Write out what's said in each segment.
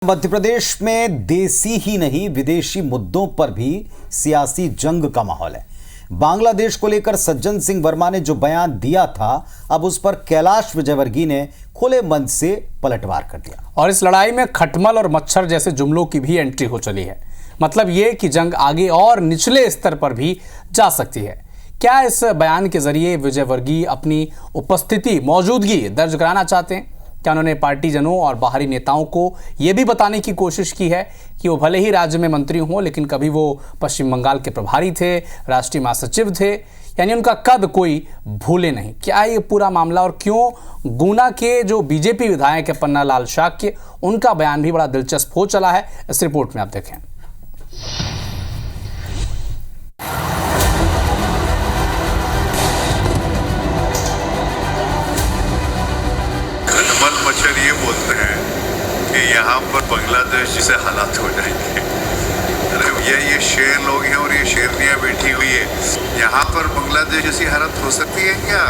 मध्य प्रदेश में देसी ही नहीं विदेशी मुद्दों पर भी सियासी जंग का माहौल है। बांग्लादेश को लेकर सज्जन सिंह वर्मा ने जो बयान दिया था, अब उस पर कैलाश विजयवर्गीय ने खुले मन से पलटवार कर दिया और इस लड़ाई में खटमल और मच्छर जैसे जुमलों की भी एंट्री हो चली है। मतलब ये कि जंग आगे और निचले स्तर पर भी जा सकती है। क्या इस बयान के जरिए विजयवर्गीय अपनी उपस्थिति, मौजूदगी दर्ज कराना चाहते हैं? क्या उन्होंने पार्टी जनों और बाहरी नेताओं को यह भी बताने की कोशिश की है कि वो भले ही राज्य में मंत्री हों, लेकिन कभी वो पश्चिम बंगाल के प्रभारी थे, राष्ट्रीय महासचिव थे, यानी उनका कद कोई भूले नहीं? क्या ये पूरा मामला और क्यों गुना के जो बीजेपी विधायक है पन्ना लाल शाक्य, उनका बयान भी बड़ा दिलचस्प हो चला है, इस रिपोर्ट में आप देखें। मच्छर ये बोलते हैं कि यहाँ पर बांग्लादेश जैसे हालात हो जाएंगे। अरे ये शेर लोग हैं और ये शेरनियाँ बैठी हुई है, यहाँ पर बांग्लादेश जैसी हालत हो सकती है क्या?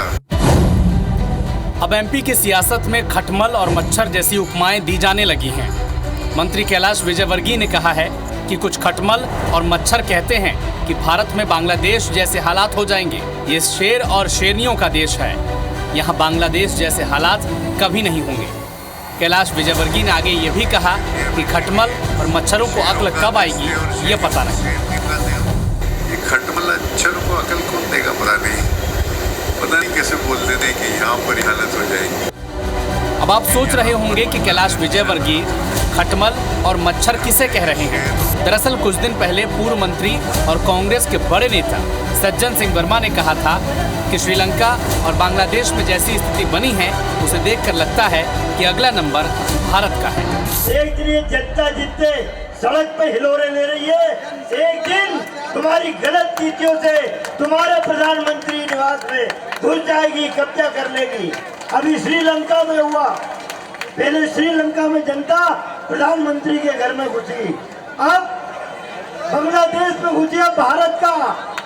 अब एमपी की सियासत में खटमल और मच्छर जैसी उपमाएं दी जाने लगी हैं। मंत्री कैलाश विजयवर्गीय ने कहा है कि कुछ खटमल और मच्छर कहते हैं कि भारत में बांग्लादेश जैसे हालात हो जाएंगे। ये शेर और शेरनियों का देश है, यहाँ बांग्लादेश जैसे हालात कभी नहीं होंगे। कैलाश विजयवर्गीय ने आगे ये भी कहा कि खटमल और मच्छरों को अक्ल कब आएगी ये पता नहीं। ये खटमल मच्छर को अक्ल कौन देगा पता नहीं कैसे बोल देते हैं कि यहाँ पर हालत हो जाएगी। अब आप सोच रहे होंगे कि कैलाश विजयवर्गीय खटमल और मच्छर किसे कह रहे हैं। दरअसल कुछ दिन पहले पूर्व मंत्री और कांग्रेस के बड़े नेता सज्जन सिंह वर्मा ने कहा था कि श्रीलंका और बांग्लादेश में जैसी स्थिति बनी है, उसे देखकर लगता है कि अगला नंबर भारत का है। एक दिन ये जनता जितने सड़क पे हिलोरे ले रही है, एक दिन तुम्हारी गलत नीतियों से तुम्हारे प्रधानमंत्री निवास में घुस जाएगी, कब्जा कर लेगी। अभी श्रीलंका में हुआ, पहले श्रीलंका में जनता प्रधानमंत्री के घर में घुसी, अब बांग्लादेश में घुसी, अब भारत का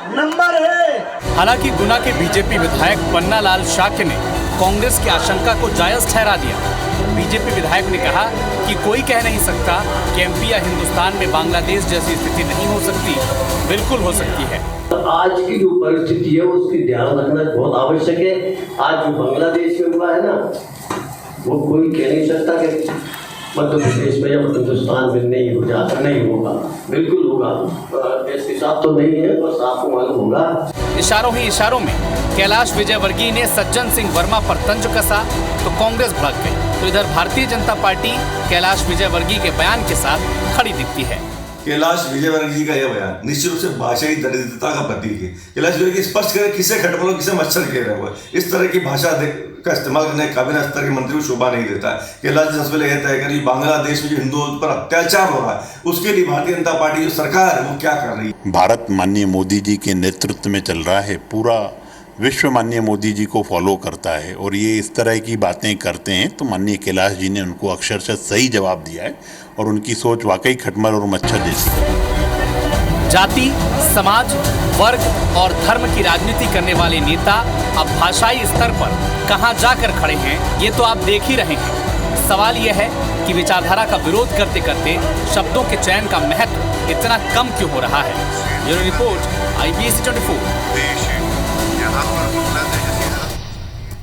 नंबर है। हालांकि गुना के बीजेपी विधायक पन्ना लाल शाक्य ने कांग्रेस की आशंका को जायज ठहरा दिया। बीजेपी विधायक ने कहा कि कोई कह नहीं सकता कि एमपी या हिंदुस्तान में बांग्लादेश जैसी स्थिति नहीं हो सकती, बिल्कुल हो सकती है। आज की जो परिस्थिति है उसकी ध्यान रखना बहुत आवश्यक है। आज जो बांग्लादेश में हुआ है ना, वो कोई कह नहीं सकता कि मध्य प्रदेश में या हिंदुस्तान में नहीं होगा, बिल्कुल होगा। इसके साथ तो नहीं है, बस आपको मालूम होगा। इशारों ही इशारों में कैलाश विजयवर्गीय ने सज्जन सिंह वर्मा पर तंज कसा तो कांग्रेस भड़क गई। तो इधर भारतीय जनता पार्टी कैलाश विजयवर्गीय के बयान के साथ खड़ी दिखती है। कैलाश विजयवर्गीय का यह बयान निश्चित रूप से भाषाई दरिद्रता का प्रतीक है। कैलाश विजयवर्गीय स्पष्ट करे किसे खटमल और किसे मच्छर कह रहे हो। इस तरह की भाषा का इस्तेमाल करने काबिना स्तर के मंत्री को शोभा नहीं देता है। कैलाश जी सबसे पहले कहता है कि बांग्लादेश में जो हिंदुओं पर अत्याचार हो रहा है, उसके लिए भारतीय जनता पार्टी जो सरकार है वो क्या कर रही है। भारत माननीय मोदी जी के नेतृत्व में चल रहा है, पूरा विश्व माननीय मोदी जी को फॉलो करता है और ये इस तरह की बातें करते हैं तो माननीय कैलाश जी ने उनको अक्षरशः सही जवाब दिया है और उनकी सोच वाकई खटमल और मच्छर जैसी है। जाति, समाज, वर्ग और धर्म की राजनीति करने वाले नेता अब भाषाई स्तर पर कहां जाकर खड़े हैं, ये तो आप देख ही रहे हैं। सवाल यह है कि विचारधारा का विरोध करते करते शब्दों के चयन का महत्व इतना कम क्यों हो रहा है। Bureau report, IBC 24।